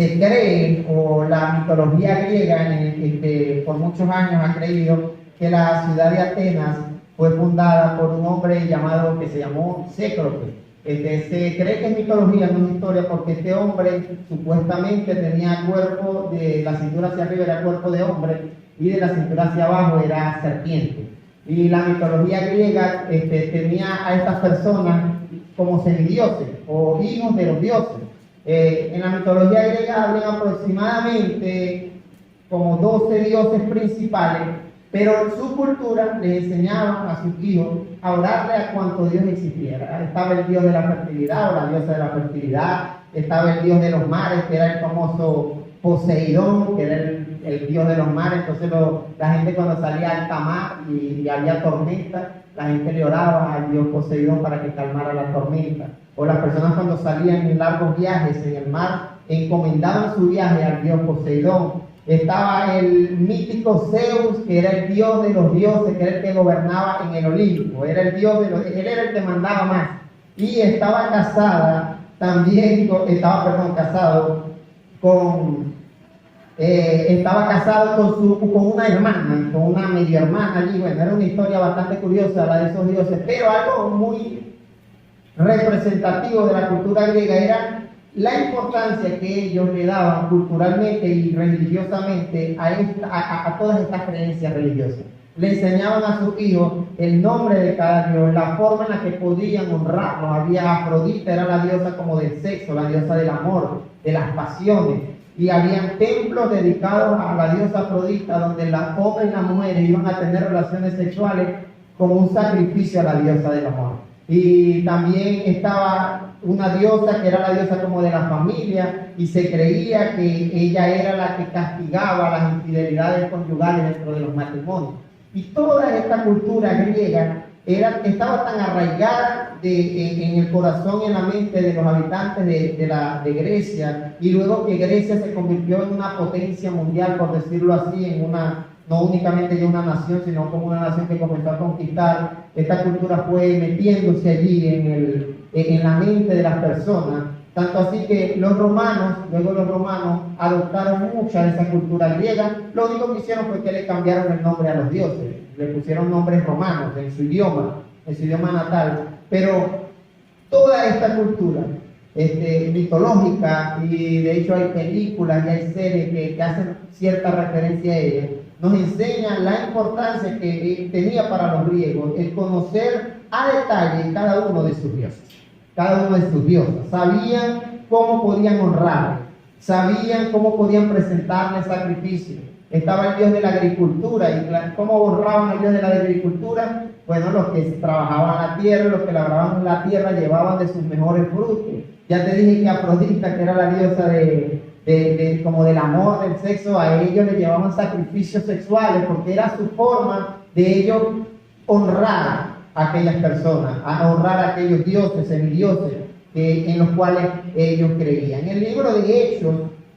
se cree, o la mitología griega por muchos años ha creído que la ciudad de Atenas fue fundada por un hombre que se llamó Cécrope. Se cree que es mitología, no es historia, porque este hombre supuestamente tenía cuerpo, de la cintura hacia arriba era cuerpo de hombre y de la cintura hacia abajo era serpiente. Y la mitología griega tenía a estas personas como semidioses o hijos de los dioses. En la mitología griega había aproximadamente como 12 dioses principales, pero en su cultura les enseñaban a sus hijos a orarle a cuanto Dios existiera. Estaba el dios de la fertilidad o la diosa de la fertilidad, estaba el dios de los mares, que era el famoso Poseidón, que era el dios de los mares. Entonces la gente cuando salía al alta mar y había tormenta, la gente le oraba al dios Poseidón para que calmara la tormenta. O las personas cuando salían en largos viajes en el mar, encomendaban su viaje al dios Poseidón. Estaba el mítico Zeus, que era el dios de los dioses, que era el que gobernaba en el Olimpo, era el dios él era el que mandaba más. Y estaba casado con una hermana, con una medio hermana allí. Bueno, era una historia bastante curiosa la de esos dioses, pero algo muy representativo de la cultura griega era la importancia que ellos le daban culturalmente y religiosamente a todas estas creencias religiosas. Le enseñaban a sus hijos el nombre de cada dios, la forma en la que podían honrarlos. Había Afrodita, era la diosa como del sexo, la diosa del amor, de las pasiones. Y habían templos dedicados a la diosa Afrodita, donde los hombres y las mujeres iban a tener relaciones sexuales como un sacrificio a la diosa del amor. Y también estaba una diosa que era la diosa como de la familia, y se creía que ella era la que castigaba las infidelidades conyugales dentro de los matrimonios. Y toda esta cultura griega estaba tan arraigada en el corazón y en la mente de los habitantes de Grecia, y luego que Grecia se convirtió en una potencia mundial, por decirlo así, no únicamente ya una nación, sino como una nación que comenzó a conquistar. Esta cultura fue metiéndose allí en la mente de las personas, tanto así que luego los romanos adoptaron mucha de esa cultura griega. Lo único que hicieron fue que le cambiaron el nombre a los dioses, le pusieron nombres romanos en su idioma natal, pero toda esta cultura mitológica, y de hecho hay películas y hay series que hacen cierta referencia a ella, nos enseña la importancia que tenía para los griegos el conocer a detalle cada uno de sus dioses, cada uno de sus diosas. Sabían cómo podían honrarle, sabían cómo podían presentarle sacrificios. Estaba el dios de la agricultura, y ¿cómo honraban al dios de la agricultura? Bueno, los que trabajaban la tierra, los que labraban la tierra, llevaban de sus mejores frutos. Ya te dije que Afrodita, que era la diosa como del amor, del sexo, a ellos le llevaban sacrificios sexuales, porque era su forma de ellos honrar a aquellas personas, a honrar a aquellos dioses, semidioses, en los cuales ellos creían. En el libro de Hechos,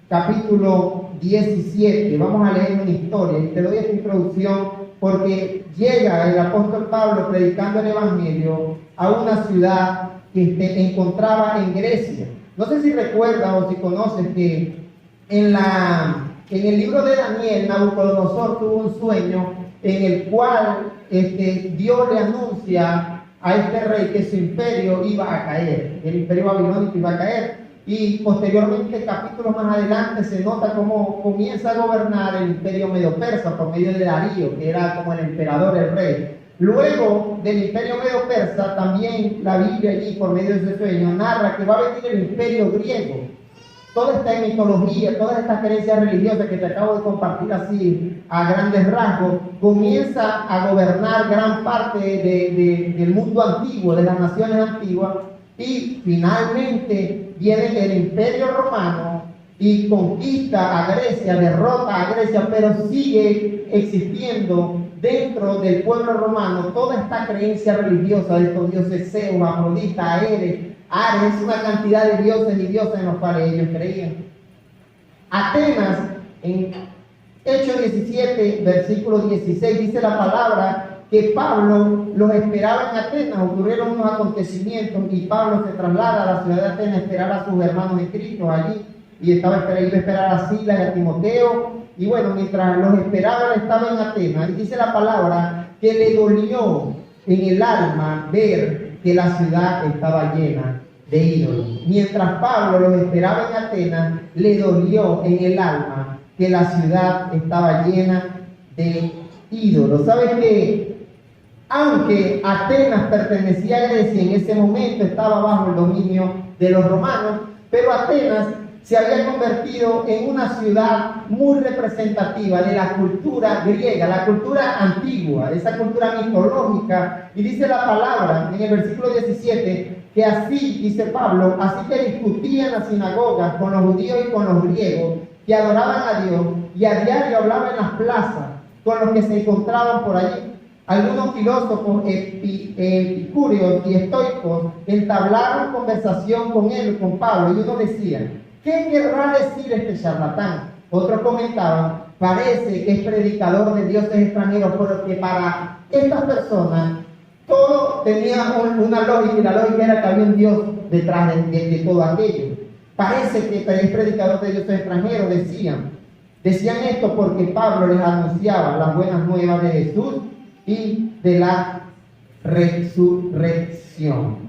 capítulo 17, vamos a leer una historia, y te doy esta introducción porque llega el apóstol Pablo predicando el evangelio a una ciudad que se encontraba en Grecia. No sé si recuerdas o si conoces que en el libro de Daniel, Nabucodonosor tuvo un sueño en el cual Dios le anuncia a este rey que su imperio iba a caer, el imperio babilónico iba a caer. Y posteriormente, capítulos más adelante, se nota cómo comienza a gobernar el imperio medo-persa por medio de Darío, que era como el emperador, el rey. Luego del imperio medo-persa, también la Biblia allí, por medio de ese sueño, narra que va a venir el imperio griego. Toda esta mitología, todas estas creencias religiosas que te acabo de compartir así a grandes rasgos, comienza a gobernar gran parte del mundo antiguo, de las naciones antiguas, y finalmente viene el imperio romano y conquista a Grecia, derrota a Grecia, pero sigue existiendo dentro del pueblo romano toda esta creencia religiosa de estos dioses Zeus, Afrodita, Ares, una cantidad de dioses y diosas en los cuales ellos creían. Atenas, en Hechos 17, versículo 16, dice la palabra que Pablo los esperaba en Atenas. Ocurrieron unos acontecimientos y Pablo se traslada a la ciudad de Atenas a esperar a sus hermanos en Cristo allí. y iba a esperar a Silas y a Timoteo. Y bueno, mientras los esperaba, estaba en Atenas. Y dice la palabra que le dolió en el alma ver que la ciudad estaba llena de ídolos. Mientras Pablo los esperaba en Atenas, le dolió en el alma que la ciudad estaba llena de ídolos. ¿Sabes qué? Aunque Atenas pertenecía a Grecia, en ese momento estaba bajo el dominio de los romanos, pero Atenas se había convertido en una ciudad muy representativa de la cultura griega, la cultura antigua, esa cultura mitológica. Y dice la palabra en el versículo 17, que así, dice Pablo, así que discutían en las sinagogas con los judíos y con los griegos, que adoraban a Dios, y a diario hablaban en las plazas con los que se encontraban por allí. Algunos filósofos epicúreos y estoicos entablaron conversación con él, con Pablo, y uno decía: ¿qué querrá decir este charlatán? Otros comentaban: parece que es predicador de dioses extranjeros, porque para estas personas todo tenía una lógica, y la lógica era que había un Dios detrás de todo aquello. Parece que es predicador de dioses extranjeros, decían esto porque Pablo les anunciaba las buenas nuevas de Jesús y de la resurrección.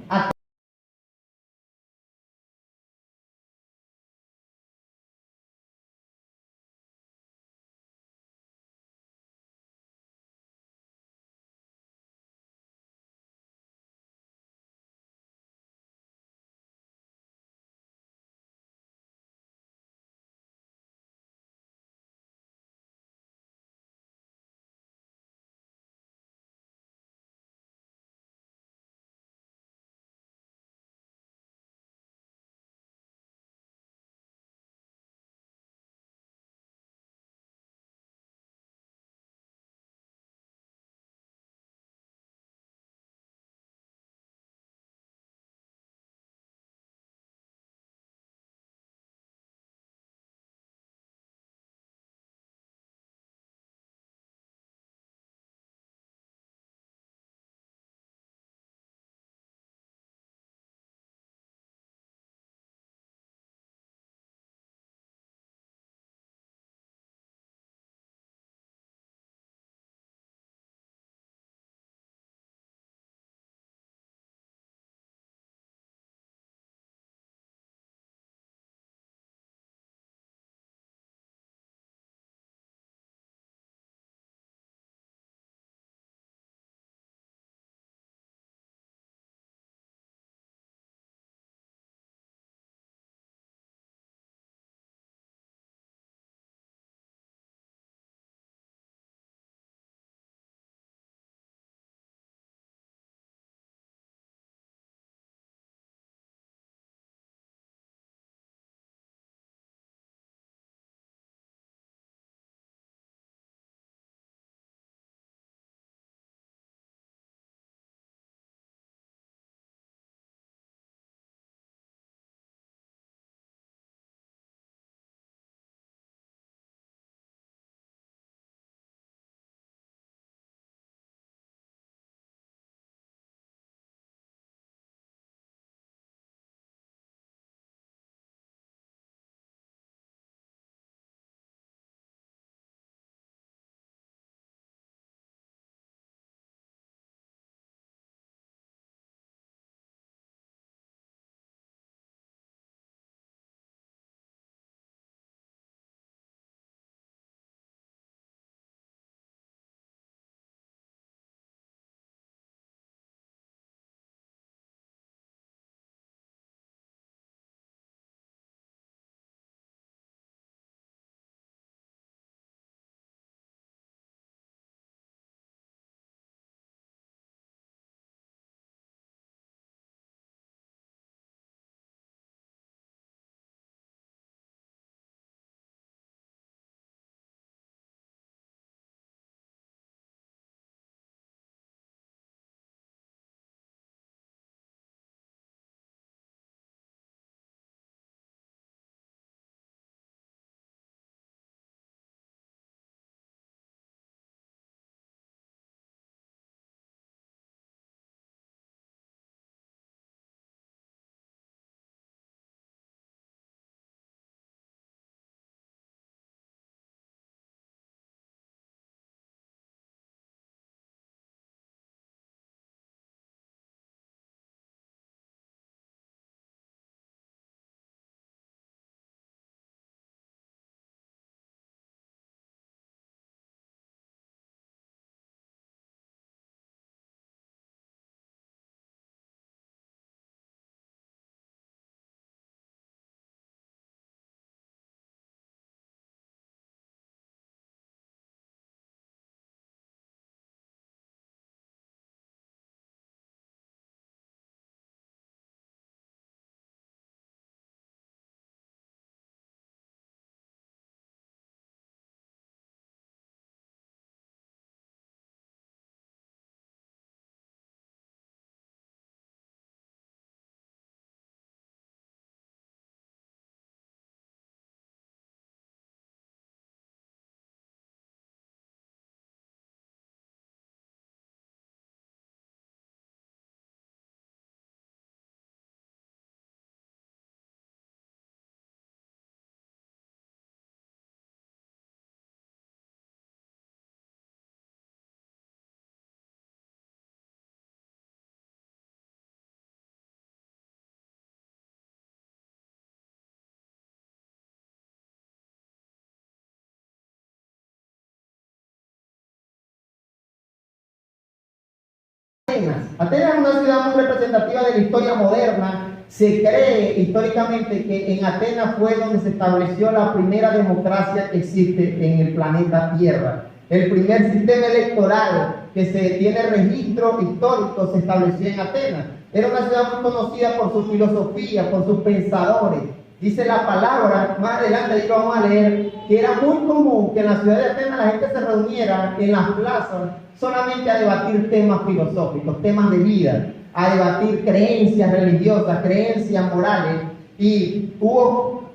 Atenas es una ciudad muy representativa de la historia moderna. Se cree históricamente que en Atenas fue donde se estableció la primera democracia que existe en el planeta Tierra. El primer sistema electoral que se tiene registro histórico se estableció en Atenas. Era una ciudad muy conocida por su filosofía, por sus pensadores. Dice la palabra, más adelante ahí lo vamos a leer, que era muy común que en la ciudad de Atenas la gente se reuniera en las plazas solamente a debatir temas filosóficos, temas de vida, a debatir creencias religiosas, creencias morales. Y hubo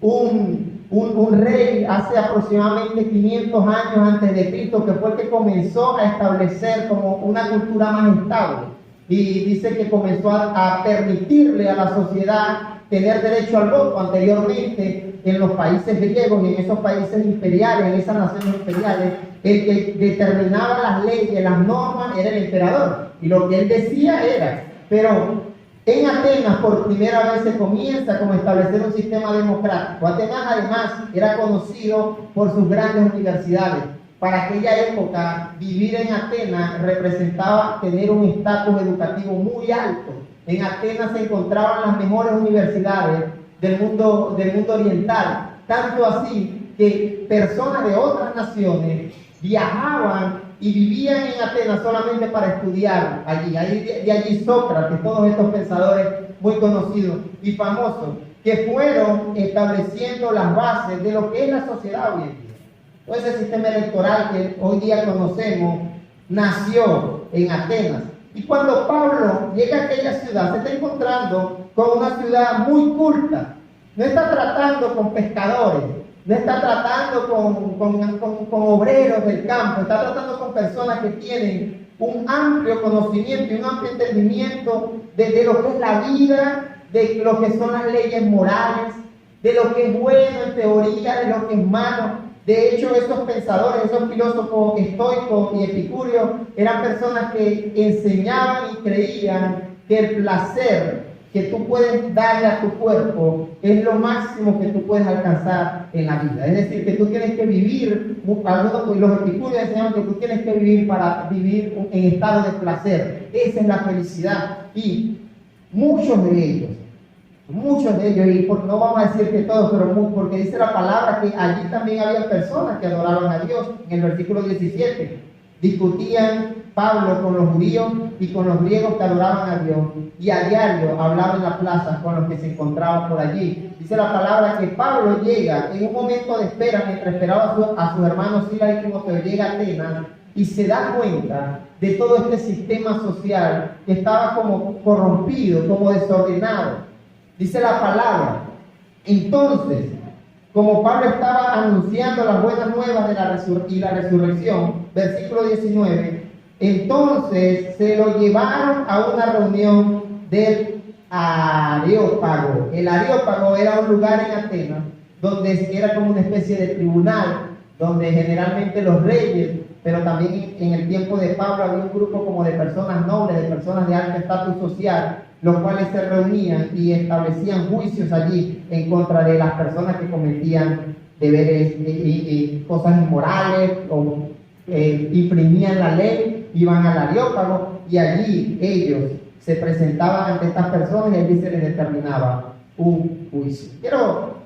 un rey hace aproximadamente 500 años antes de Cristo que fue el que comenzó a establecer como una cultura más estable. Y dice que comenzó a permitirle a la sociedad tener derecho al voto. Anteriormente, en los países griegos y en esos países imperiales, en esas naciones imperiales, el que determinaba las leyes, las normas, era el emperador. Y lo que él decía era. Pero en Atenas, por primera vez, se comienza como establecer un sistema democrático. Atenas, además, era conocido por sus grandes universidades. Para aquella época, vivir en Atenas representaba tener un estatus educativo muy alto. En Atenas se encontraban las mejores universidades del mundo oriental, tanto así que personas de otras naciones viajaban y vivían en Atenas solamente para estudiar allí. De allí Sócrates, todos estos pensadores muy conocidos y famosos, que fueron estableciendo las bases de lo que es la sociedad hoy en día. Todo ese sistema electoral que hoy día conocemos nació en Atenas. Y cuando Pablo llega a aquella ciudad, se está encontrando con una ciudad muy culta. No está tratando con pescadores, no está tratando con obreros del campo, está tratando con personas que tienen un amplio conocimiento y un amplio entendimiento de lo que es la vida, de lo que son las leyes morales, de lo que es bueno en teoría, de lo que es malo. De hecho, esos pensadores, esos filósofos estoicos y epicúreos eran personas que enseñaban y creían que el placer que tú puedes darle a tu cuerpo es lo máximo que tú puedes alcanzar en la vida. Es decir, que tú tienes que vivir, los epicúreos enseñaban que tú tienes que vivir para vivir en estado de placer. Esa es la felicidad. Y muchos de ellos, y no vamos a decir que todos, pero porque dice la palabra que allí también había personas que adoraban a Dios. En el versículo 17 discutían Pablo con los judíos y con los griegos que adoraban a Dios, y a diario hablaba en la plaza con los que se encontraban por allí. Dice la palabra que Pablo llega en un momento de espera, mientras esperaba a sus hermanos Silas y Timoteo, llega a Atenas y se da cuenta de todo este sistema social que estaba como corrompido, como desordenado. Dice la palabra, entonces, como Pablo estaba anunciando las buenas nuevas de la resurrección, versículo 19, entonces se lo llevaron a una reunión del Areópago. El Areópago era un lugar en Atenas donde era como una especie de tribunal, donde generalmente los reyes, pero también en el tiempo de Pablo había un grupo como de personas nobles, de personas de alto estatus social, los cuales se reunían y establecían juicios allí en contra de las personas que cometían deberes y cosas inmorales o infringían la ley. Iban al Areópago y allí ellos se presentaban ante estas personas y allí se les determinaba un juicio. Quiero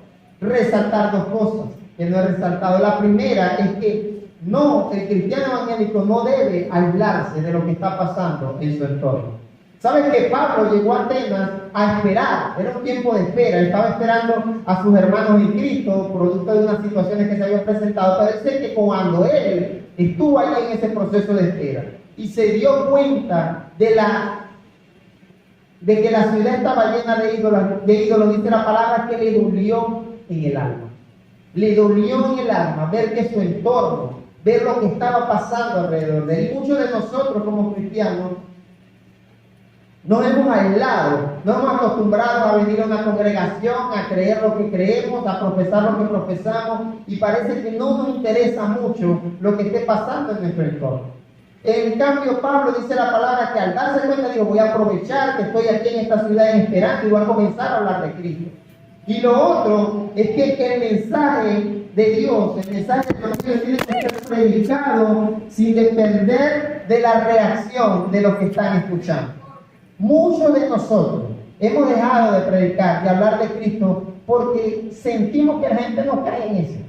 resaltar dos cosas que no he resaltado. La primera es que el cristiano evangélico no debe aislarse de lo que está pasando en su entorno. ¿Sabes que Pablo llegó a Atenas a esperar? Era un tiempo de espera. Estaba esperando a sus hermanos en Cristo, producto de unas situaciones que se habían presentado. Parece que cuando él estuvo allí en ese proceso de espera y se dio cuenta de que la ciudad estaba llena de ídolos, dice la palabra que le dolió en el alma. Le dolió en el alma ver que su entorno, ver lo que estaba pasando alrededor de él. Y muchos de nosotros como cristianos nos hemos aislado, nos hemos acostumbrado a venir a una congregación, a creer lo que creemos, a profesar lo que profesamos, y parece que no nos interesa mucho lo que esté pasando en nuestro entorno. En cambio, Pablo dice la palabra que al darse cuenta dijo, voy a aprovechar que estoy aquí en esta ciudad en esperanza y voy a comenzar a hablar de Cristo. Y lo otro es que el mensaje de Dios, el mensaje de Dios tiene que ser predicado sin depender de la reacción de los que están escuchando. Muchos de nosotros hemos dejado de predicar, de hablar de Cristo, porque sentimos que la gente no cree en eso.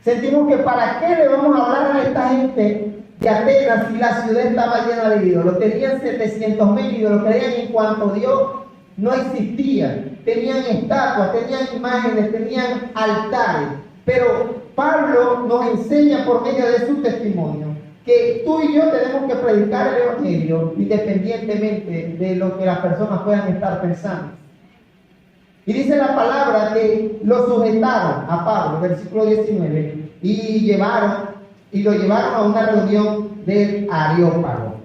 Sentimos que para qué le vamos a hablar a esta gente de Atenas si la ciudad estaba llena de ídolos. Tenían 700,000 ídolos, creían en cuanto Dios no existía. Tenían estatuas, tenían imágenes, tenían altares. Pero Pablo nos enseña por medio de su testimonio que tú y yo tenemos que predicar el Evangelio independientemente de lo que las personas puedan estar pensando. Y dice la palabra que lo sujetaron a Pablo, versículo 19, y lo llevaron a una reunión del Areópago.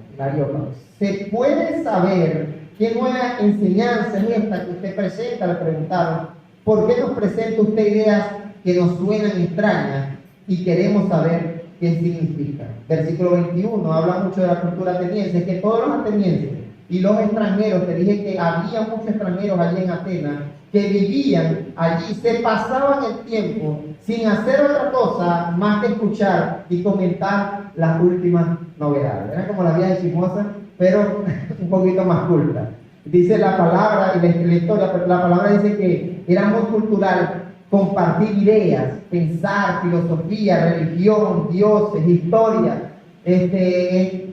¿Se puede saber qué nueva enseñanza es esta que usted presenta? Le preguntaron. ¿Por qué nos presenta usted ideas que nos suenan extrañas y queremos saber qué significa? Versículo 21 habla mucho de la cultura ateniense, que todos los atenienses y los extranjeros, te dije que había muchos extranjeros allí en Atenas, que vivían allí, se pasaban el tiempo sin hacer otra cosa más que escuchar y comentar las últimas novedades. Era como la vieja chismosa, pero un poquito más culta. Dice la palabra, y la historia, la palabra dice que era muy cultural compartir ideas, pensar, filosofía, religión, dioses, historia,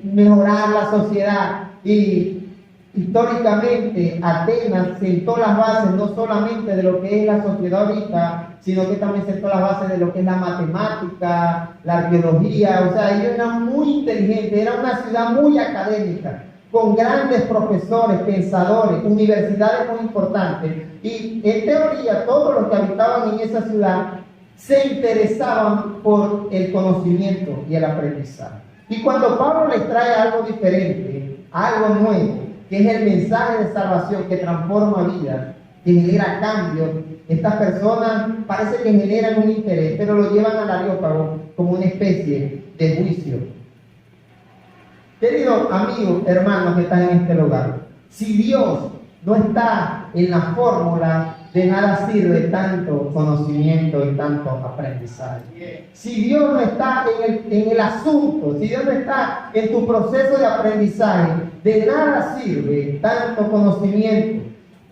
mejorar la sociedad. Y históricamente Atenas sentó las bases no solamente de lo que es la sociedad ahorita, sino que también sentó las bases de lo que es la matemática, la arqueología. O sea, ellos eran muy inteligentes, era una ciudad muy académica, con grandes profesores, pensadores, universidades muy importantes. Y en teoría todos los que habitaban en esa ciudad se interesaban por el conocimiento y el aprendizaje. Y cuando Pablo les trae algo diferente, algo nuevo, que es el mensaje de salvación que transforma vidas, que genera cambios, estas personas parece que generan un interés, pero lo llevan al Areópago como una especie de juicio. Queridos amigos, hermanos que están en este lugar, si Dios no está en la fórmula, de nada sirve tanto conocimiento y tanto aprendizaje. Si Dios no está en el asunto, si Dios no está en tu proceso de aprendizaje, de nada sirve tanto conocimiento.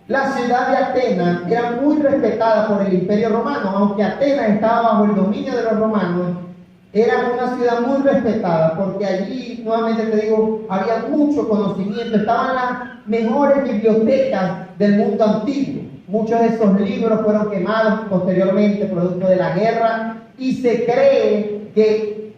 La ciudad de Atenas era muy respetada por el Imperio Romano, aunque Atenas estaba bajo el dominio de los romanos. Era una ciudad muy respetada porque allí, nuevamente te digo, había mucho conocimiento, estaban las mejores bibliotecas del mundo antiguo. Muchos de esos libros fueron quemados posteriormente, producto de la guerra, y se cree que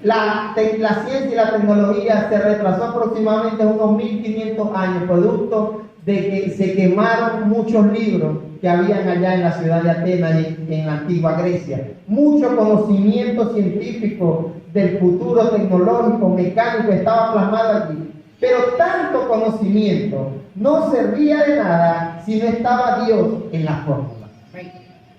la ciencia y la tecnología se retrasó aproximadamente unos 1500 años, producto de que se quemaron muchos libros que habían allá en la ciudad de Atenas y en la antigua Grecia. Mucho conocimiento científico del futuro tecnológico, mecánico, estaba plasmado allí. Pero tanto conocimiento no servía de nada si no estaba Dios en la fórmula.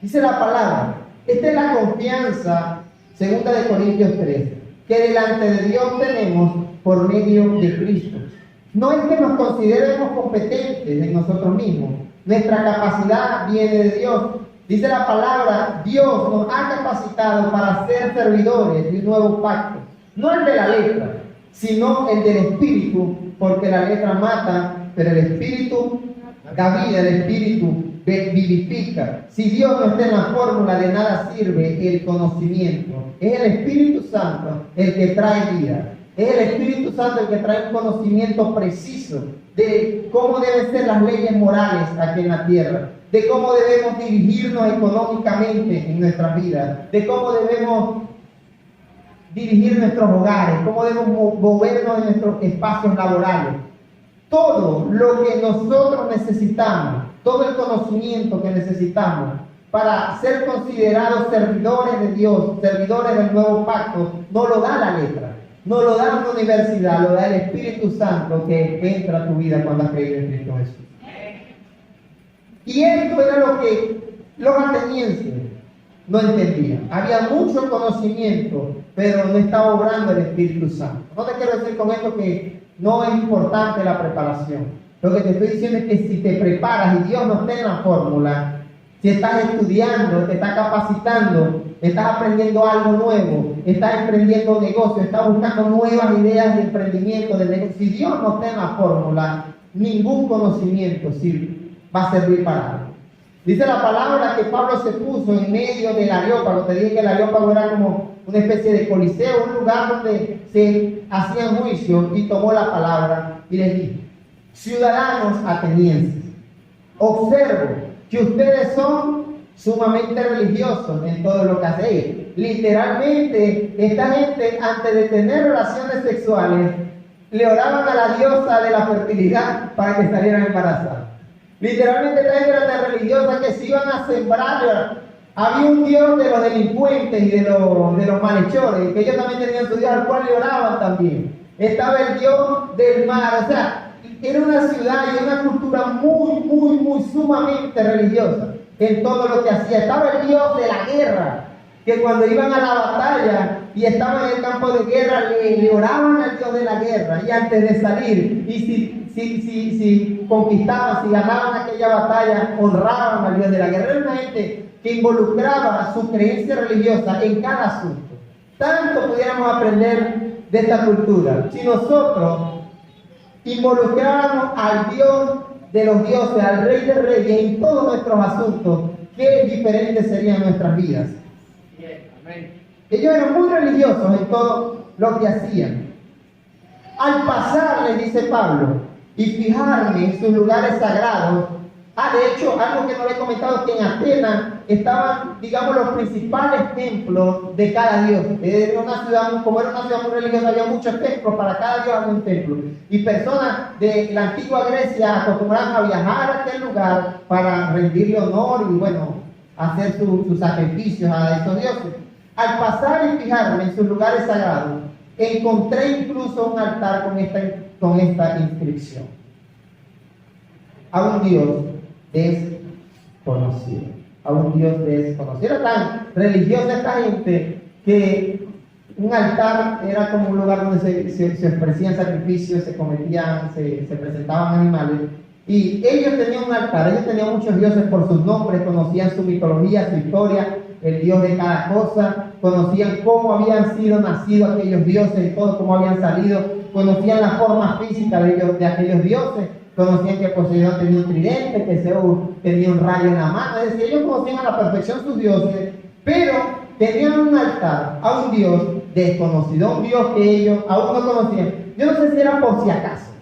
Dice la palabra, esta es la confianza, 2 de Corintios 3, que delante de Dios tenemos por medio de Cristo. No es que nos consideremos competentes en nosotros mismos. Nuestra capacidad viene de Dios. Dice la palabra, Dios nos ha capacitado para ser servidores de un nuevo pacto. No el de la letra, sino el del Espíritu, porque la letra mata, pero el Espíritu da vida, el Espíritu vivifica. Si Dios no está en la fórmula, de nada sirve el conocimiento. Es el Espíritu Santo el que trae vida. Es el Espíritu Santo el que trae un conocimiento preciso de cómo deben ser las leyes morales aquí en la tierra, de cómo debemos dirigirnos económicamente en nuestras vidas, de cómo debemos dirigir nuestros hogares, cómo debemos movernos en nuestros espacios laborales. Todo lo que nosotros necesitamos, todo el conocimiento que necesitamos para ser considerados servidores de Dios, servidores del nuevo pacto, no lo da la letra. No lo da una universidad, lo da el Espíritu Santo que entra a tu vida cuando has creído en Cristo Jesús. Y esto era lo que los atenienses no entendían. Había mucho conocimiento, pero no estaba obrando el Espíritu Santo. No te quiero decir con esto que no es importante la preparación. Lo que te estoy diciendo es que si te preparas y Dios no está en la fórmula, si estás estudiando, te estás capacitando, estás aprendiendo algo nuevo, estás emprendiendo negocio, estás buscando nuevas ideas de emprendimiento, de negocio. Si Dios no te da la fórmula, ningún conocimiento va a servir para algo. Dice la palabra que Pablo se puso en medio del Areópago. Te dije que el Areópago era como una especie de coliseo, un lugar donde se hacían juicios, y tomó la palabra y les dijo: ciudadanos atenienses, observo que ustedes son sumamente religiosos en todo lo que hacéis. Literalmente, esta gente, antes de tener relaciones sexuales, le oraban a la diosa de la fertilidad para que salieran embarazadas. Literalmente, esta gente era tan religiosa que se iban a sembrar. Había un dios de los delincuentes y de los malhechores, que ellos también tenían su dios al cual le oraban también. Estaba el dios del mar. O sea, era una ciudad y una cultura muy sumamente religiosa en todo lo que hacía. Estaba el dios de la guerra, que cuando iban a la batalla y estaban en el campo de guerra, le oraban al dios de la guerra, y antes de salir, y si conquistaban, si ganaban aquella batalla, honraban al dios de la guerra. Era una gente que involucraba su creencia religiosa en cada asunto. Tanto pudiéramos aprender de esta cultura si nosotros involucráramos al Dios de los dioses, al Rey de Reyes en todos nuestros asuntos. Qué diferentes serían nuestras vidas. Ellos eran muy religiosos en todo lo que hacían. Al pasar, les dice Pablo, y fijarme en sus lugares sagrados. De hecho, algo que no le he comentado es que en Atenas estaban, digamos, los principales templos de cada dios. Era una ciudad, como era una ciudad muy religiosa, había muchos templos, para cada dios había un templo. Y personas de la antigua Grecia acostumbraban a viajar a aquel lugar para rendirle honor y, bueno, hacer sus sacrificios a estos dioses. Al pasar y fijarme en sus lugares sagrados, encontré incluso un altar con esta inscripción: a un Dios desconocido. A un Dios desconocido. Era tan religiosa esta gente que un altar era como un lugar donde se ofrecían sacrificios, se presentaban animales. Y ellos tenían un altar, ellos tenían muchos dioses por sus nombres, conocían su mitología, su historia, el dios de cada cosa, conocían cómo habían sido nacidos aquellos dioses y todo, cómo habían salido, conocían la forma física de aquellos dioses, conocían que Poseidón tenía un tridente, que Zeus tenía un rayo en la mano. Es decir, ellos conocían a la perfección sus dioses, pero tenían un altar a un dios desconocido, un dios que ellos aún no conocían. Yo no sé si era por si acaso.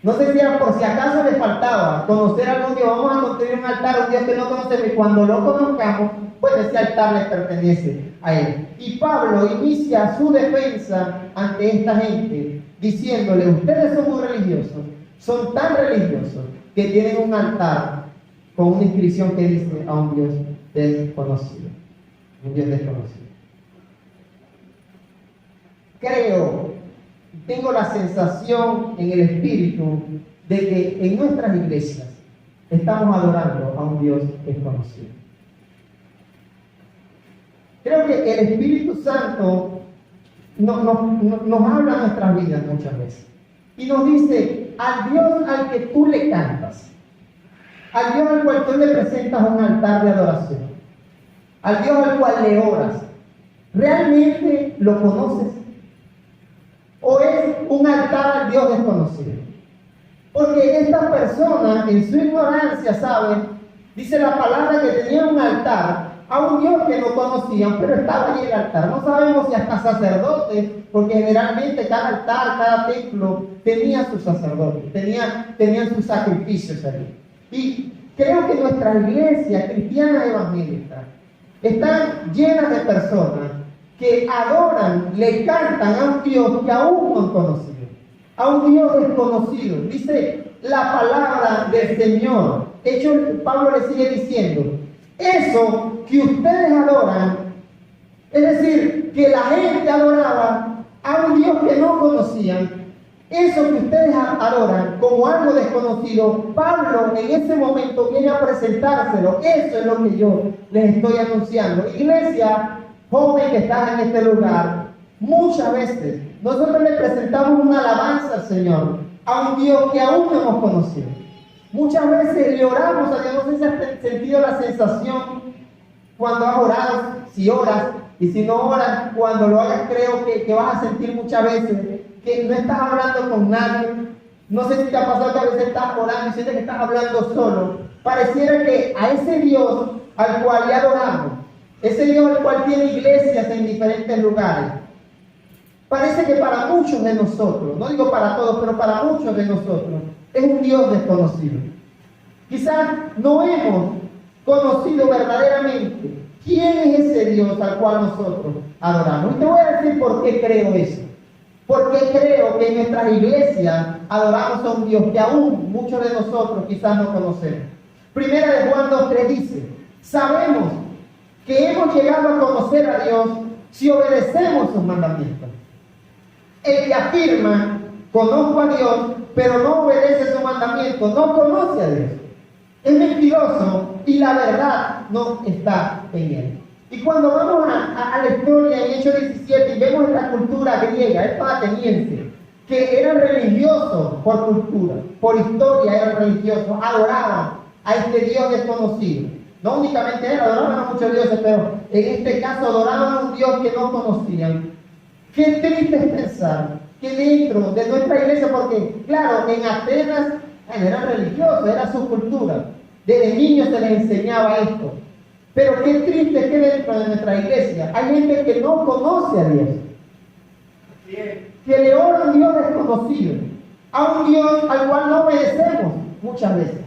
No sé si era por si acaso les faltaba conocer a algún Dios. Vamos a construir un altar a un Dios que no conocemos, y cuando lo conozcamos, pues ese altar les pertenece a Él. Y Pablo inicia su defensa ante esta gente diciéndole: ustedes son muy religiosos, son tan religiosos que tienen un altar con una inscripción que dice a un Dios desconocido. Un Dios desconocido. Tengo la sensación en el espíritu de que en nuestras iglesias estamos adorando a un Dios desconocido. Creo que el Espíritu Santo nos habla en nuestras vidas muchas veces y nos dice: al Dios al que tú le cantas, al Dios al cual tú le presentas un altar de adoración, al Dios al cual le oras, ¿realmente lo conoces? ¿O es un altar al Dios desconocido? Porque estas personas, en su ignorancia, saben, dice la palabra, que tenían un altar a un Dios que no conocían, pero estaba allí el altar. No sabemos si hasta sacerdotes, porque generalmente cada altar, cada templo tenía sus sacerdotes, tenían sus sacrificios allí. Y creo que nuestra iglesia cristiana evangélica están llenas de personas que adoran, le cantan a un Dios que aún no han conocido, a un Dios desconocido. Dice la palabra del Señor. De hecho, Pablo le sigue diciendo: eso que ustedes adoran, es decir, que la gente adoraba a un Dios que no conocían, eso que ustedes adoran como algo desconocido, Pablo en ese momento viene a presentárselo. Eso es lo que yo les estoy anunciando. Iglesia joven que estás en este lugar, muchas veces nosotros le presentamos una alabanza al Señor a un Dios que aún no hemos conocido. Muchas veces le oramos a Dios, no sé si has sentido la sensación cuando has orado, si oras, y si no oras, cuando lo hagas, creo que vas a sentir muchas veces que no estás hablando con nadie. No sé si te ha pasado que a veces estás orando y sientes que estás hablando solo. Pareciera que a ese Dios al cual le adoramos, ese Dios al cual tiene iglesias en diferentes lugares, parece que para muchos de nosotros, no digo para todos, pero para muchos de nosotros, es un Dios desconocido. Quizás no hemos conocido verdaderamente quién es ese Dios al cual nosotros adoramos. Y te voy a decir por qué creo eso. Porque creo que en nuestras iglesias adoramos a un Dios que aún muchos de nosotros quizás no conocemos. Primera de Juan 2:3 dice: sabemos que hemos llegado a conocer a Dios si obedecemos sus mandamientos. El que afirma, conozco a Dios, pero no obedece sus mandamientos, no conoce a Dios. Es mentiroso y la verdad no está en él. Y cuando vamos a la historia en Hechos 17 y vemos esta cultura griega, esta ateniense, que eran religiosos por cultura, por historia eran religiosos, adoraban a este Dios desconocido. No únicamente él, adoraban a muchos dioses, pero en este caso adoraban a un Dios que no conocían. Qué triste es pensar que dentro de nuestra iglesia, porque claro, en Atenas eran religiosos, era su cultura. Desde niños se les enseñaba esto. Pero qué triste es que dentro de nuestra iglesia hay gente que no conoce a Dios. Que le ora a un Dios desconocido. A un Dios al cual no obedecemos muchas veces.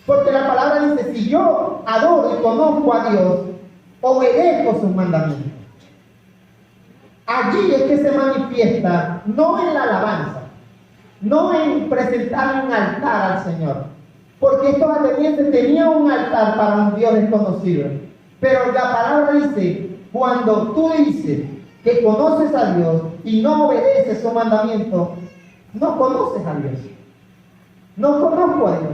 Porque la palabra dice, si yo adoro y conozco a Dios, obedezco sus mandamientos. Allí es que se manifiesta, no en la alabanza, no en presentar un altar al Señor, porque estos atenienses tenían un altar para un Dios desconocido. Pero la palabra dice, cuando tú dices que conoces a Dios y no obedeces su mandamiento, no conoces a Dios. No conozco a Dios,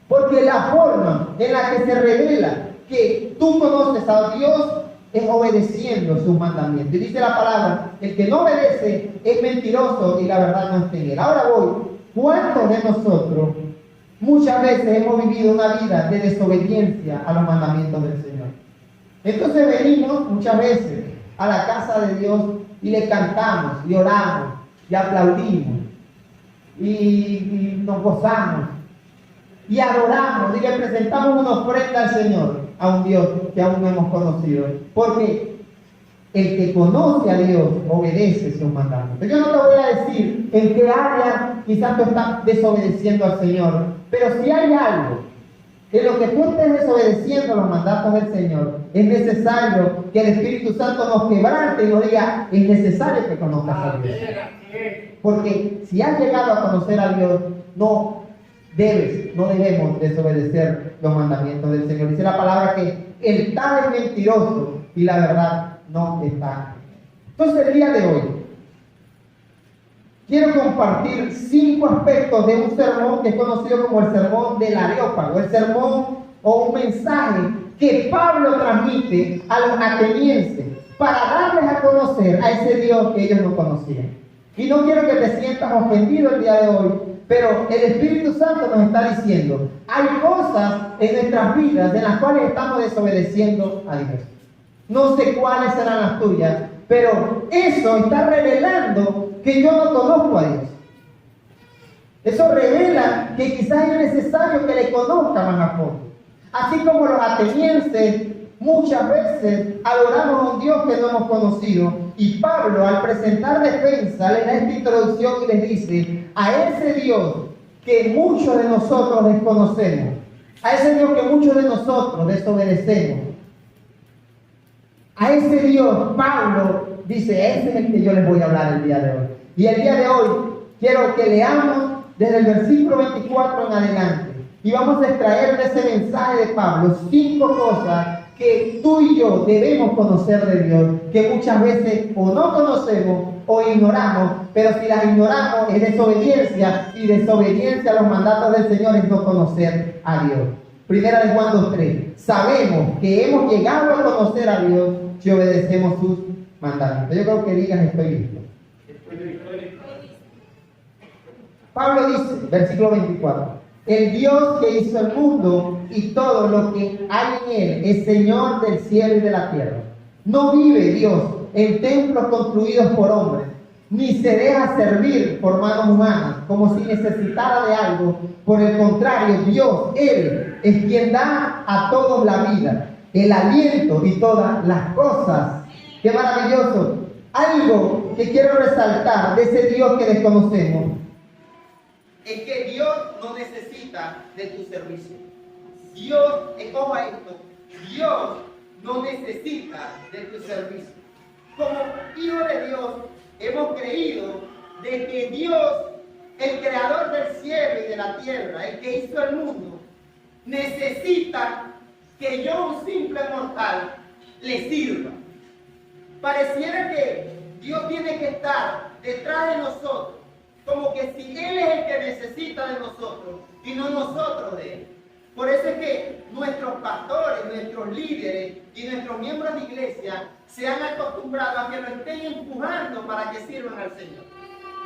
porque la forma en la que se revela que tú conoces a Dios es obedeciendo sus mandamientos. Y dice la palabra, el que no obedece es mentiroso y la verdad no está en él. Ahora voy, ¿cuántos de nosotros muchas veces hemos vivido una vida de desobediencia a los mandamientos del Señor? Entonces venimos muchas veces a la casa de Dios y le cantamos y oramos y aplaudimos y nos gozamos y adoramos y le presentamos una ofrenda al Señor, a un Dios que aún no hemos conocido, porque el que conoce a Dios obedece sus mandamientos. Yo no te voy a decir en qué área quizás tú estás desobedeciendo al Señor, pero si hay algo en lo que tú estés desobedeciendo los mandatos del Señor, es necesario que el Espíritu Santo nos quebrante y nos diga, es necesario que conozcas a Dios. Porque si has llegado a conocer a Dios, no debemos desobedecer los mandamientos del Señor. Dice la palabra que el tal es mentiroso y la verdad no está. Entonces el día de hoy quiero compartir 5 aspectos de un sermón que es conocido como el sermón del Areópago, el sermón o un mensaje que Pablo transmite a los atenienses para darles a conocer a ese Dios que ellos no conocían. Y no quiero que te sientas ofendido el día de hoy, pero el Espíritu Santo nos está diciendo, hay cosas en nuestras vidas en las cuales estamos desobedeciendo a Dios. No sé cuáles serán las tuyas, pero eso está revelando que yo no conozco a Dios. Eso revela que quizás es necesario que le conozca más a fondo. Así como los atenienses muchas veces adoramos a un Dios que no hemos conocido, y Pablo al presentar defensa le da esta introducción y les dice, a ese Dios que muchos de nosotros desconocemos, a ese Dios que muchos de nosotros desobedecemos, a ese Dios, Pablo dice, ese es el que yo les voy a hablar el día de hoy. Y el día de hoy quiero que leamos desde el versículo 24 en adelante. Y vamos a extraer de ese mensaje de Pablo 5 cosas que tú y yo debemos conocer de Dios, que muchas veces o no conocemos o ignoramos, pero si las ignoramos es desobediencia, y desobediencia a los mandatos del Señor es no conocer a Dios. Primera de Juan 2:3. Sabemos que hemos llegado a conocer a Dios si obedecemos sus mandamientos. Yo creo que digas, estoy listo. Pablo dice, versículo 24, El Dios que hizo el mundo y todo lo que hay en él es Señor del cielo y de la tierra. No vive Dios en templos construidos por hombres, ni se deja servir por manos humanas, como si necesitara de algo. Por el contrario, Dios, Él, es quien da a todos la vida, el aliento y todas las cosas. ¡Qué maravilloso! Algo que quiero resaltar de ese Dios que desconocemos es que Dios no necesita de tu servicio. Dios, ojo a esto, Dios no necesita de tu servicio. Como hijos de Dios, hemos creído de que Dios, el creador del cielo y de la tierra, el que hizo el mundo, necesita que yo, un simple mortal, le sirva. Pareciera que Dios tiene que estar detrás de nosotros, como que si Él es el que necesita de nosotros y no nosotros de Él. Por eso es que nuestros pastores, nuestros líderes y nuestros miembros de iglesia se han acostumbrado a que lo estén empujando para que sirvan al Señor.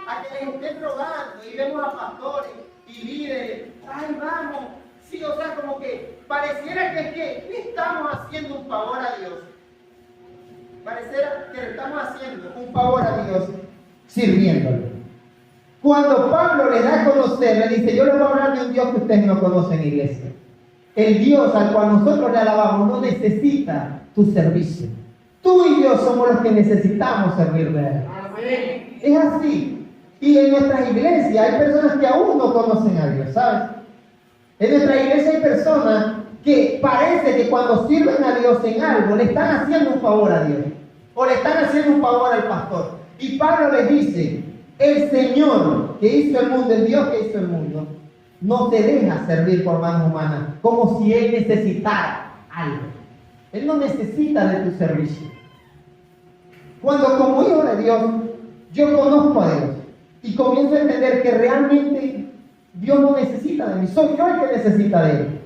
A que les estén rogando, y vemos a pastores y líderes, ¡ay, vamos! Sí, o sea, como que pareciera que es que le estamos haciendo un favor a Dios. Pareciera que le estamos haciendo un favor a Dios sirviéndole. Cuando Pablo le da a conocer, le dice, yo les voy a hablar de un Dios que ustedes no conocen, iglesia. El Dios al cual nosotros le alabamos no necesita tu servicio. Tú y yo somos los que necesitamos servirle a Él. Amén. Es así. Y en nuestras iglesias hay personas que aún no conocen a Dios, ¿sabes? En nuestra iglesia hay personas que parece que cuando sirven a Dios en algo, le están haciendo un favor a Dios. O le están haciendo un favor al pastor. Y Pablo les dice, el Señor que hizo el mundo, el Dios que hizo el mundo, no te deja servir por manos humanas, como si Él necesitara algo. Él no necesita de tu servicio. Cuando como hijo de Dios, yo conozco a Dios y comienzo a entender que realmente Dios no necesita de mí, soy yo el que necesita de Él.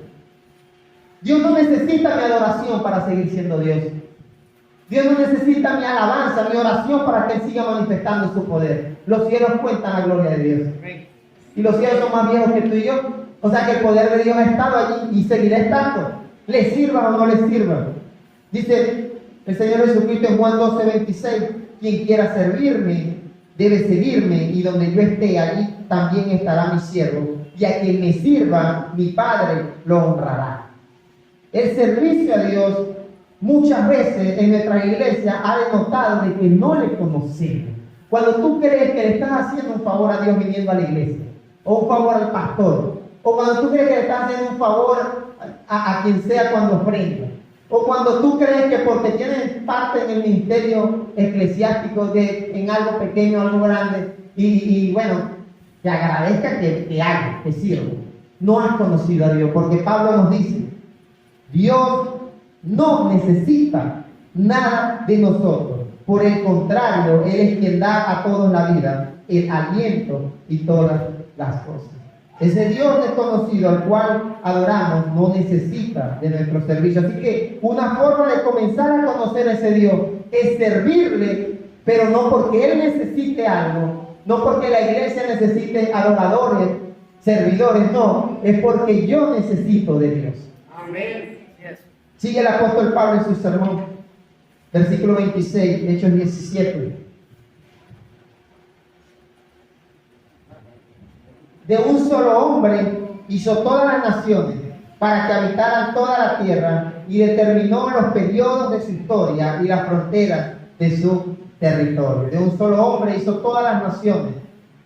Dios no necesita mi adoración para seguir siendo Dios. Dios no necesita mi alabanza, mi oración para que Él siga manifestando su poder. Los cielos cuentan la gloria de Dios. Y los cielos son más viejos que tú y yo. O sea que el poder de Dios ha estado allí y seguirá estando. Le sirva o no le sirva. Dice el Señor Jesucristo en Juan 12:26, quien quiera servirme, debe seguirme, y donde yo esté, allí también estará mi siervo. Y a quien me sirva, mi Padre lo honrará. El servicio a Dios muchas veces en nuestra iglesia ha denotado de que no le conocemos. Cuando tú crees que le estás haciendo un favor a Dios viniendo a la iglesia, o un favor al pastor, o cuando tú crees que le estás haciendo un favor a quien sea cuando ofrenda, o cuando tú crees que porque tienes parte en el ministerio eclesiástico en algo pequeño, algo grande, y bueno, te agradezca que haga, que sirva. No has conocido a Dios, porque Pablo nos dice, Dios no necesita nada de nosotros. Por el contrario, Él es quien da a todos la vida, el aliento y todas las cosas. Ese Dios desconocido al cual adoramos no necesita de nuestro servicio. Así que una forma de comenzar a conocer a ese Dios es servirle, pero no porque Él necesite algo, no porque la iglesia necesite adoradores, servidores, no, es porque yo necesito de Dios. Amén. Sigue el apóstol Pablo en su sermón, versículo 26, Hechos 17. De un solo hombre hizo todas las naciones para que habitaran toda la tierra, y determinó los periodos de su historia y las fronteras de su territorio. De un solo hombre hizo todas las naciones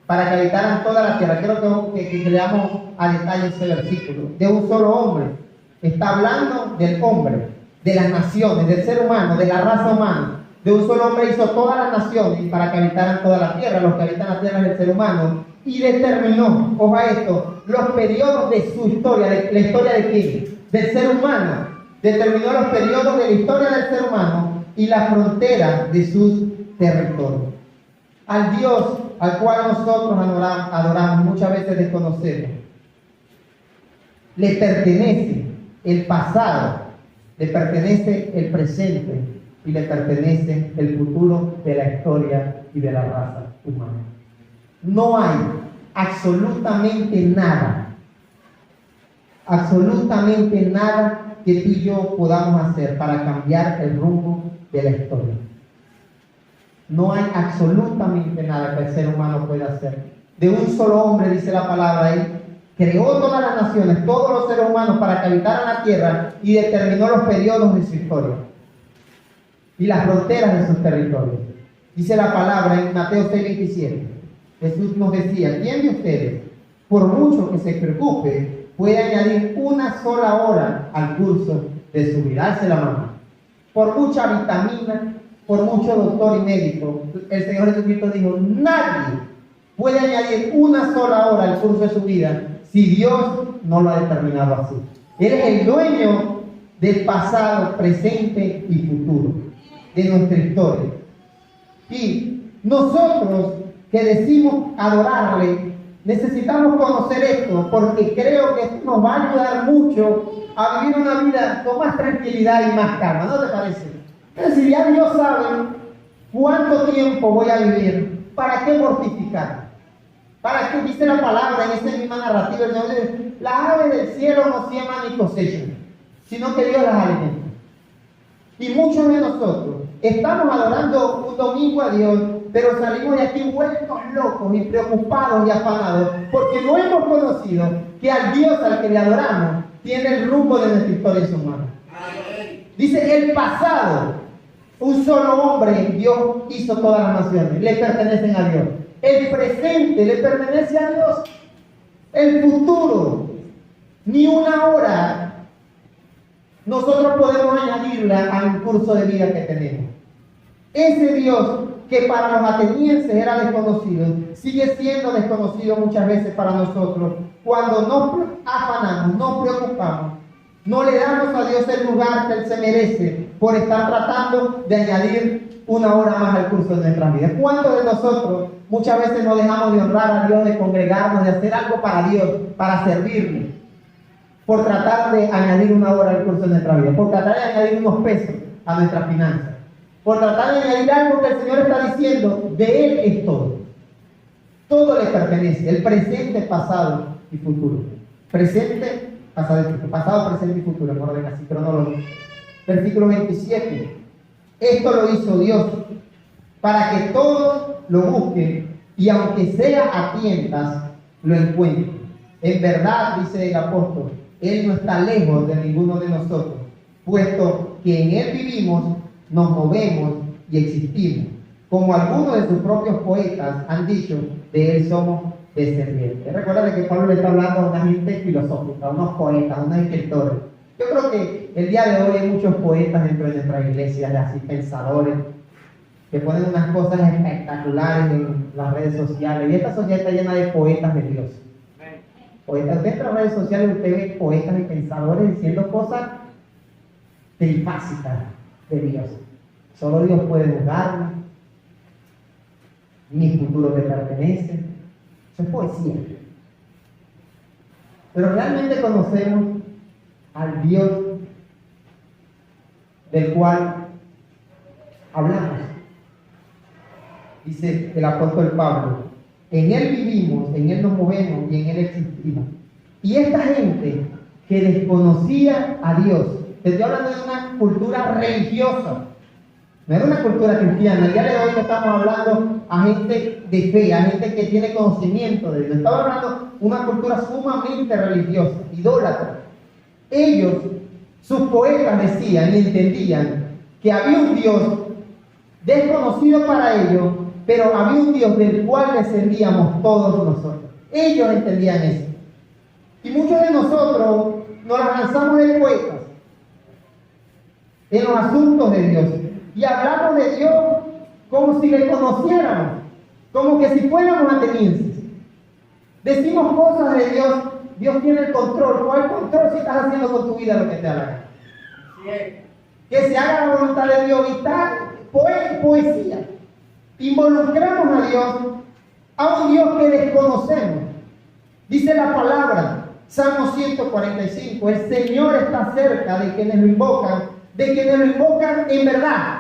para que habitaran toda la tierra. Quiero que leamos a detalle ese versículo. De un solo hombre. Está hablando del hombre, de las naciones, del ser humano, de la raza humana. De un solo hombre hizo todas las naciones para que habitaran toda la tierra. Los que habitan la tierra es el ser humano. Y determinó, ojo a esto, los periodos de su historia. ¿La historia de quién? Del ser humano. Determinó los periodos de la historia del ser humano y las fronteras de sus territorios. Al Dios al cual nosotros adoramos, muchas veces desconocemos, le pertenece el pasado, le pertenece el presente y le pertenece el futuro de la historia y de la raza humana. No hay absolutamente nada absolutamente nada que tú y yo podamos hacer para cambiar el rumbo de la historia. No hay absolutamente nada que el ser humano pueda hacer. De un solo hombre, dice la palabra, él creó todas las naciones, todos los seres humanos para que habitaran la tierra y determinó los periodos de su historia y las fronteras de sus territorios. Dice la palabra en Mateo 6:27. Jesús nos decía: ¿quién de ustedes, por mucho que se preocupe, puede añadir una sola hora al curso de su vida? Alce la mano. Por mucha vitamina, por mucho doctor y médico, el Señor Jesucristo dijo: nadie puede añadir una sola hora al curso de su vida si Dios no lo ha determinado así. Él es el dueño del pasado, presente y futuro de nuestra historia. Y nosotros que decimos adorarle, necesitamos conocer esto, porque creo que esto nos va a ayudar mucho a vivir una vida con más tranquilidad y más calma, ¿no te parece? Es decir, ya Dios sabe cuánto tiempo voy a vivir, ¿para qué mortificar? ¿Para qué? Dice la palabra en esa misma narrativa, las aves del cielo no siembran ni cosechan, sino que Dios las alimenta. Y muchos de nosotros estamos adorando un domingo a Dios, pero salimos de aquí vueltos locos y preocupados y afanados, porque no hemos conocido que al Dios al que le adoramos tiene el rumbo de nuestra historia en sus manos. Dice: el pasado, un solo hombre, Dios hizo todas las naciones, le pertenecen a Dios. El presente le pertenece a Dios. El futuro, ni una hora nosotros podemos añadirla al curso de vida que tenemos. Ese Dios que para los atenienses era desconocido, sigue siendo desconocido muchas veces para nosotros. Cuando nos afanamos, nos preocupamos, no le damos a Dios el lugar que Él se merece por estar tratando de añadir una hora más al curso de nuestras vidas. ¿Cuántos de nosotros muchas veces no dejamos de honrar a Dios, de congregarnos, de hacer algo para Dios, para servirle, por tratar de añadir una hora al curso de nuestra vida, por tratar de añadir unos pesos a nuestras finanzas, por tratar de añadir algo que el Señor está diciendo? De Él es todo. Todo le pertenece, el presente, pasado y futuro. Presente, pasado, presente y futuro, en orden así cronológico. Versículo 27. Esto lo hizo Dios para que todos lo busquen y aunque sea a tientas, lo encuentren. En verdad, dice el apóstol, Él no está lejos de ninguno de nosotros, puesto que en Él vivimos, nos movemos y existimos. Como algunos de sus propios poetas han dicho, de Él somos descendientes. Recuerda que Pablo le está hablando a una gente filosófica, a unos poetas, a unos escritores. Yo creo que el día de hoy hay muchos poetas dentro de nuestra iglesia, así pensadores, que ponen unas cosas espectaculares en las redes sociales. Y esta sociedad está llena de poetas de Dios. Poetas, dentro de las redes sociales usted ve poetas y pensadores diciendo cosas trifásicas de Dios. Solo Dios puede juzgarme. Mi futuro te pertenece. Eso es poesía. Pero realmente conocemos al Dios del cual hablamos. Dice el apóstol Pablo: en Él vivimos, en Él nos movemos y en Él existimos. Y esta gente que desconocía a Dios, te estoy hablando de una cultura religiosa, no era una cultura cristiana. El día de hoy no estamos hablando a gente de fe, a gente que tiene conocimiento de Dios. Estamos hablando de una cultura sumamente religiosa, idólatra. Ellos, sus poetas decían y entendían que había un Dios desconocido para ellos, pero había un Dios del cual descendíamos todos nosotros. Ellos entendían eso. Y muchos de nosotros nos lanzamos de poetas en los asuntos de Dios y hablamos de Dios como si le conociéramos, como que si fuéramos atenienses. Decimos cosas de Dios: Dios tiene el control. ¿Cuál control si estás haciendo con tu vida lo que te da la gana? Que se haga la voluntad de Dios. Y tal poesía. Involucramos a Dios, a un Dios que desconocemos. Dice la palabra, Salmo 145, el Señor está cerca de quienes lo invocan en verdad.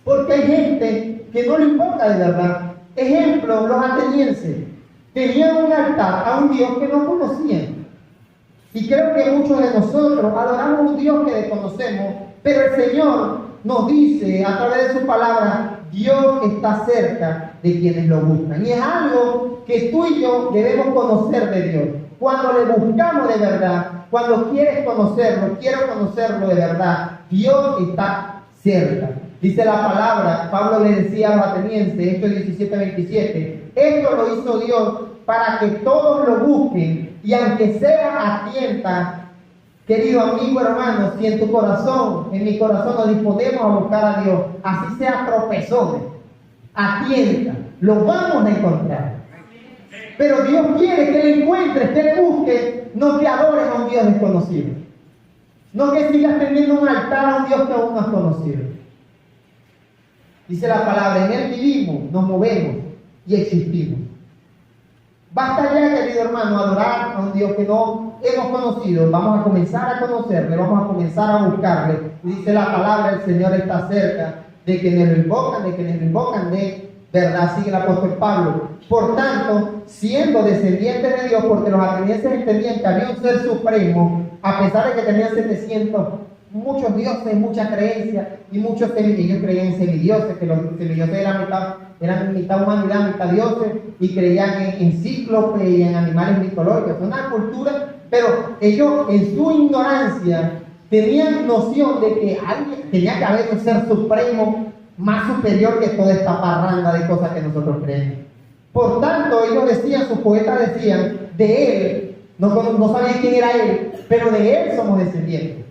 Porque hay gente que no lo invoca de verdad. Ejemplo, los atenienses tenían un altar a un Dios que no conocían. Y creo que muchos de nosotros adoramos a un Dios que desconocemos, pero el Señor nos dice a través de su palabra, Dios está cerca de quienes lo buscan. Y es algo que tú y yo debemos conocer de Dios. Cuando le buscamos de verdad, cuando quieres conocerlo, quiero conocerlo de verdad, Dios está cerca. Dice la palabra, Pablo le decía a los atenienses, Hechos 17:27, esto lo hizo Dios para que todos lo busquen, y aunque sea a tientas, querido amigo, hermano, si en tu corazón, en mi corazón nos disponemos a buscar a Dios, así sea tropezones, a tientas, lo vamos a encontrar. Pero Dios quiere que le encuentres, que le busques, no que adores a un Dios desconocido. No que sigas teniendo un altar a un Dios que aún no has conocido. Dice la palabra, en Él vivimos, nos movemos y existimos. Basta ya, querido hermano, adorar a un Dios que no hemos conocido. Vamos a comenzar a conocerle, vamos a comenzar a buscarle. Dice la palabra, el Señor está cerca de quienes lo invocan, de verdad, sigue el apóstol Pablo. Por tanto, siendo descendientes de Dios, porque los atenienses entendían que había un ser supremo, a pesar de que tenían 700, muchos dioses, muchas creencias, y muchos ellos creían en semidioses, que los semidioses eran mitad humanidad, mitad dioses, y creían en cíclopes y en animales mitológicos. Una cultura, pero ellos en su ignorancia tenían noción de que alguien tenía que haber un ser supremo más superior que toda esta parranda de cosas que nosotros creemos. Por tanto, ellos decían, sus poetas decían, de él, no sabían quién era él, pero de él somos descendientes.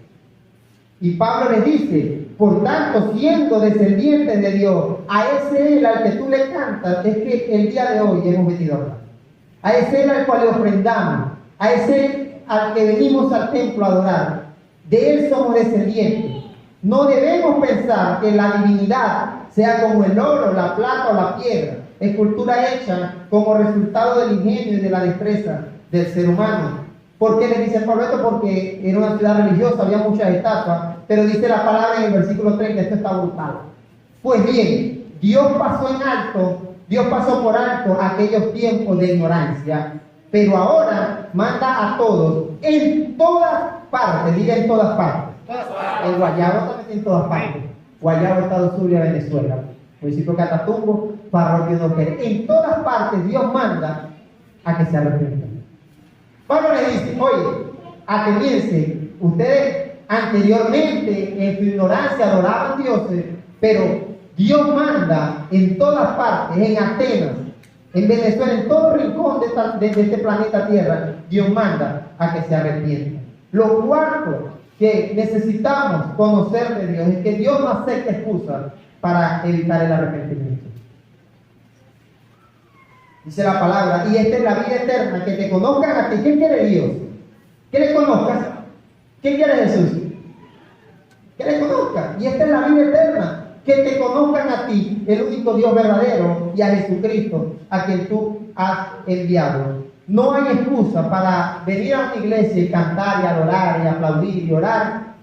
Y Pablo les dice, por tanto, siendo descendientes de Dios, a ese él al que tú le cantas, es que el día de hoy hemos venido a hablar. A ese él al cual le ofrendamos, a ese al que venimos al templo a adorar, de él somos descendientes. No debemos pensar que la divinidad sea como el oro, la plata o la piedra, escultura hecha como resultado del ingenio y de la destreza del ser humano. ¿Por qué les dice Pablo esto? Porque era una ciudad religiosa, había muchas estatuas, pero dice la palabra en el versículo 30, esto está brutal. Pues bien, Dios pasó por alto aquellos tiempos de ignorancia, pero ahora manda a todos, en todas partes, diga en todas partes. El Guayabo también en todas partes. Guayabo, Estado Zulia, Venezuela. Municipio Catatumbo, parroquia Doquer. En todas partes Dios manda a que se arrepientan. Pablo le dice, oye, atenienses, ustedes anteriormente en su ignorancia adoraban dioses, pero Dios manda en todas partes, en Atenas, en Venezuela, en todo rincón de este planeta Tierra, Dios manda a que se arrepientan. Lo cuarto que necesitamos conocer de Dios es que Dios no acepta excusas para evitar el arrepentimiento. Dice la palabra, y esta es la vida eterna, que te conozcan a ti. ¿Qué quiere Dios? Que le conozcas. ¿Qué quiere Jesús? Que le conozcan. Y esta es la vida eterna, que te conozcan a ti, el único Dios verdadero, y a Jesucristo, a quien tú has enviado. No hay excusa para venir a una iglesia y cantar y adorar y aplaudir y orar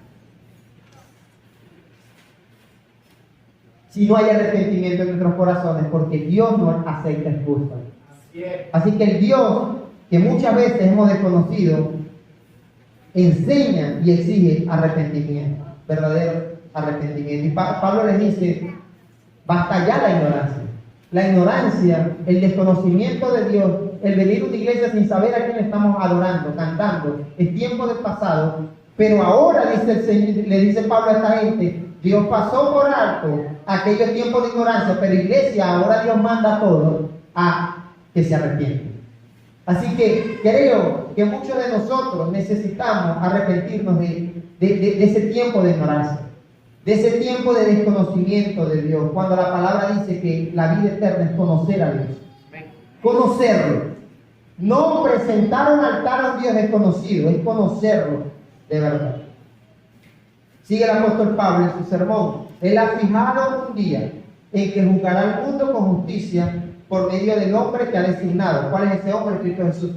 si no hay arrepentimiento en nuestros corazones, porque Dios no acepta excusas. Así que el Dios que muchas veces hemos desconocido enseña y exige arrepentimiento, verdadero arrepentimiento. Y Pablo les dice, basta ya la ignorancia. La ignorancia, el desconocimiento de Dios, el venir a una iglesia sin saber a quién estamos adorando, cantando, es tiempo del pasado. Pero ahora, dice el Señor, le dice Pablo a esta gente, Dios pasó por alto aquellos tiempos de ignorancia, pero iglesia, ahora Dios manda a todos a que se arrepienten. Así que creo que muchos de nosotros necesitamos arrepentirnos de ese tiempo de ignorancia, de ese tiempo de desconocimiento de Dios, cuando la palabra dice que la vida eterna es conocer a Dios. Conocerlo. No presentar un altar a un Dios desconocido, es conocerlo de verdad. Sigue el apóstol Pablo en su sermón. Él ha fijado un día en que juzgará al mundo con justicia por medio del hombre que ha designado. ¿Cuál es ese hombre? Cristo Jesús.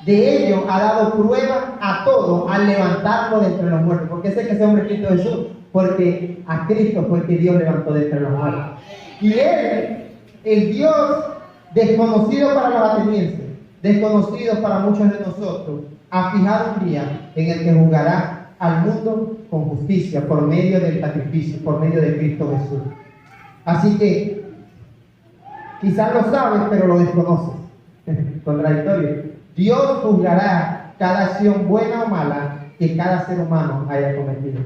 De ello ha dado prueba a todos al levantarlo de entre los muertos. ¿Por qué sé que ese hombre es Cristo Jesús? Porque a Cristo fue el que Dios levantó de entre los muertos. Y Él, el Dios desconocido para los atenienses, desconocido para muchos de nosotros, ha fijado un día en el que juzgará al mundo con justicia por medio del sacrificio, por medio de Cristo Jesús. Así que quizás lo sabes, pero lo desconoces. Contradictorio. Dios juzgará cada acción buena o mala que cada ser humano haya cometido.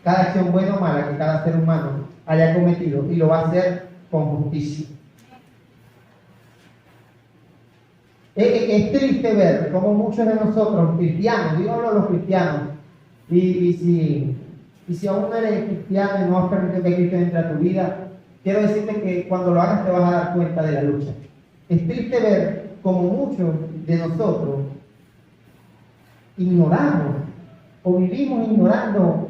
Cada acción buena o mala que cada ser humano haya cometido, y lo va a hacer con justicia. Es triste ver cómo muchos de nosotros, cristianos, yo hablo de los cristianos, y si aún no eres cristiano y no has permitido que Cristo entre a tu vida, quiero decirte que cuando lo hagas te vas a dar cuenta de la lucha. Es triste ver cómo muchos de nosotros ignoramos o vivimos ignorando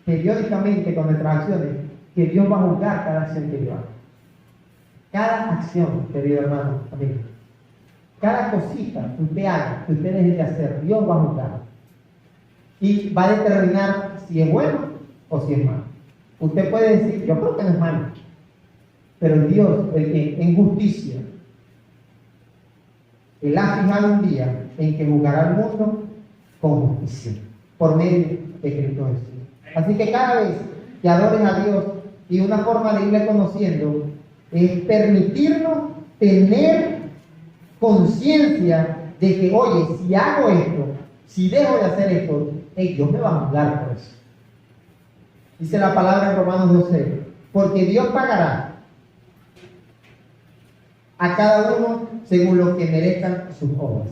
periódicamente con nuestras acciones que Dios va a juzgar cada acción que yo haga. Cada acción, querido hermano, amigo, cada cosita que usted haga, que usted deje de hacer, Dios va a juzgar. Y va a determinar si es bueno o si es malo. Usted puede decir, yo creo que no es malo. Pero Dios, el que en justicia, Él ha fijado un día en que juzgará al mundo con justicia, por medio de Cristo Jesús. Así que cada vez que adores a Dios, y una forma de irle conociendo es permitirnos tener conciencia de que, oye, si hago esto, si dejo de hacer esto, Dios me va a juzgar por eso. Dice la palabra en Romanos 12, porque Dios pagará a cada uno según lo que merezcan sus obras.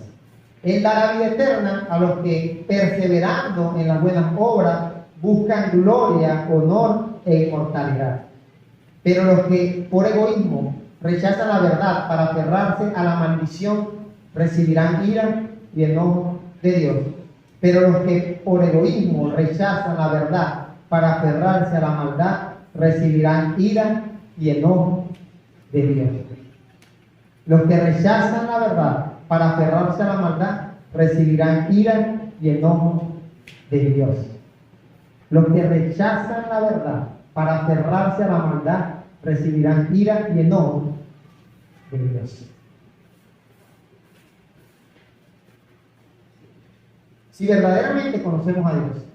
Él dará vida eterna a los que, perseverando en las buenas obras, buscan gloria, honor e inmortalidad. Pero los que por egoísmo rechazan la verdad para aferrarse a la maldición, recibirán ira y enojo de Dios. Pero los que por egoísmo rechazan la verdad para aferrarse a la maldad, recibirán ira y enojo de Dios. Los que rechazan la verdad para aferrarse a la maldad, recibirán ira y enojo de Dios. Los que rechazan la verdad para aferrarse a la maldad, recibirán ira y enojo de Dios. Si verdaderamente conocemos a Dios,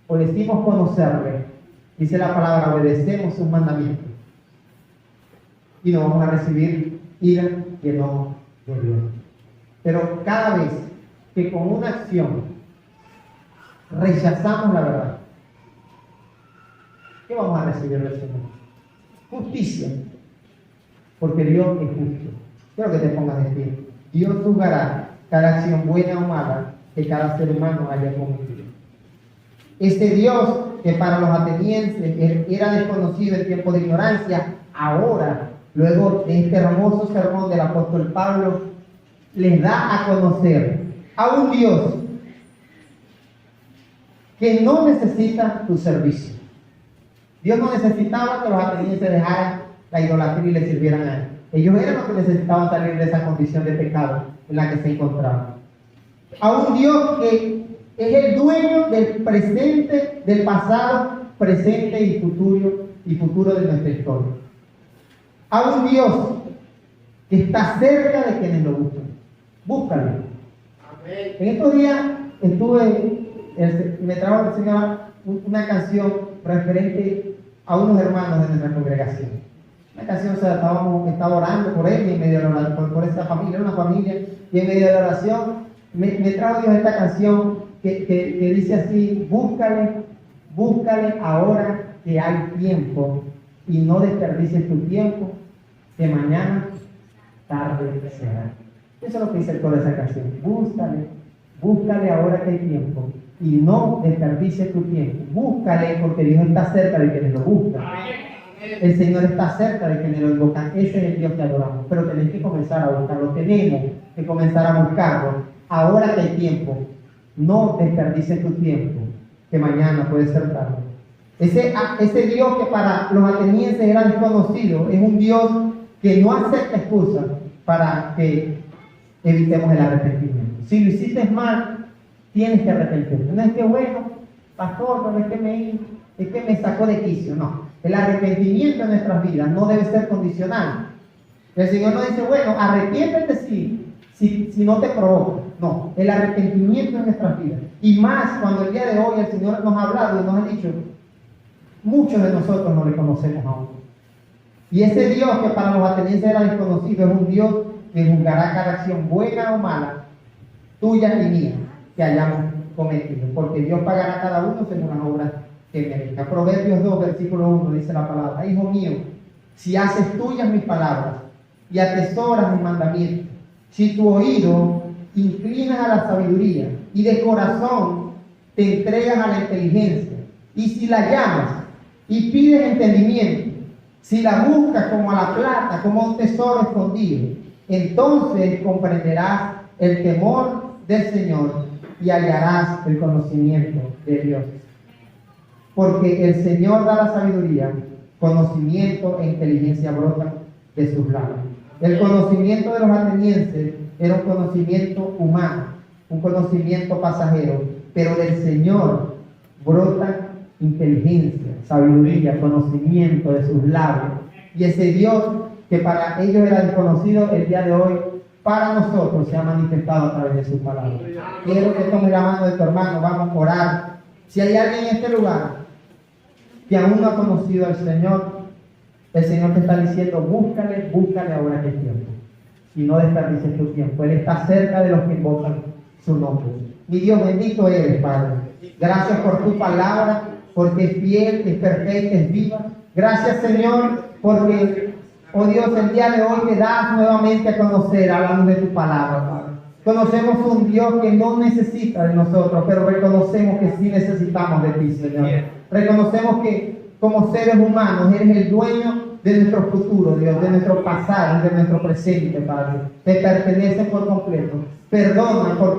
o decimos conocerle, dice la palabra, obedecemos sus mandamientos, y no vamos a recibir ira y enojo de Dios. Pero cada vez que con una acción rechazamos la verdad, ¿qué vamos a recibir del Señor? Justicia, porque Dios es justo. Quiero que te pongas de pie. Dios juzgará cada acción buena o mala que cada ser humano haya cometido. Este Dios que para los atenienses era desconocido en tiempo de ignorancia, ahora, luego de este hermoso sermón del apóstol Pablo, les da a conocer a un Dios que no necesita tu servicio. Dios no necesitaba que los atenienses dejaran la idolatría y le sirvieran a Él. Ellos eran los que necesitaban salir de esa condición de pecado en la que se encontraban. A un Dios que es el dueño del presente, del pasado, presente y futuro de nuestra historia. A un Dios que está cerca de quienes lo buscan. Búscalo. Amén. En estos días me trajo el Señor una canción referente a unos hermanos de nuestra congregación. Una canción, estaba orando por él y en medio de la oración, por esa familia, una familia, y en medio de la oración me trajo Dios esta canción que dice así: búscale ahora que hay tiempo, y no desperdicies tu tiempo, que mañana tarde será. Eso es lo que dice el coro de esa canción. Búscale ahora que hay tiempo, y no desperdicies tu tiempo. Búscale, porque Dios está cerca de quienes lo buscan. El Señor está cerca de quienes lo invocan. Ese es el Dios que adoramos. Pero tenés que comenzar a buscarlo. Tenemos que comenzar a buscarlo ahora que hay tiempo. No desperdicies tu tiempo, que mañana puede ser tarde. Ese Dios que para los atenienses era desconocido, es un Dios que no acepta excusas para que evitemos el arrepentimiento. Si lo hiciste mal, tienes que arrepentirte. No es que, bueno, pastor, no es que me sacó de quicio. No. El arrepentimiento en nuestras vidas no debe ser condicional. El Señor nos dice, bueno, arrepiéntete si no te provoca. No, el arrepentimiento en nuestras vidas. Y más cuando el día de hoy el Señor nos ha hablado y nos ha dicho, muchos de nosotros no le conocemos aún. Y ese Dios que para los atenienses era desconocido, es un Dios que juzgará cada acción buena o mala, tuya y mía, que hayamos cometido. Porque Dios pagará a cada uno según las obras que merezca. Proverbios 2, versículo 1 dice la palabra: hijo mío, si haces tuyas mis palabras y atesoras mis mandamientos, si tu oído inclinas a la sabiduría y de corazón te entregas a la inteligencia, y si la llamas y pides entendimiento, si la buscas como a la plata, como a un tesoro escondido, entonces comprenderás el temor del Señor y hallarás el conocimiento de Dios. Porque el Señor da la sabiduría, conocimiento e inteligencia brotan de sus labios. El conocimiento de los atenienses era un conocimiento humano, un conocimiento pasajero, pero del Señor brota inteligencia, sabiduría, conocimiento de sus labios. Y ese Dios que para ellos era desconocido, el día de hoy para nosotros se ha manifestado a través de su palabra. Quiero que tomes la mano de tu hermano, vamos a orar. Si hay alguien en este lugar que aún no ha conocido al Señor, el Señor te está diciendo, búscale, búscale ahora que es tiempo. Y no desperdicies tu tiempo. Él está cerca de los que invocan su nombre. Mi Dios, bendito eres, Padre. Gracias por tu palabra, porque es fiel, es perfecta, es viva. Gracias, Señor, porque, oh Dios, el día de hoy te das nuevamente a conocer a la luz de tu palabra, Padre. Conocemos un Dios que no necesita de nosotros, pero reconocemos que sí necesitamos de ti, Señor. Reconocemos que como seres humanos eres el dueño de nuestro futuro, Dios, de nuestro pasado y de nuestro presente, Padre. Te pertenece por completo. Perdona porque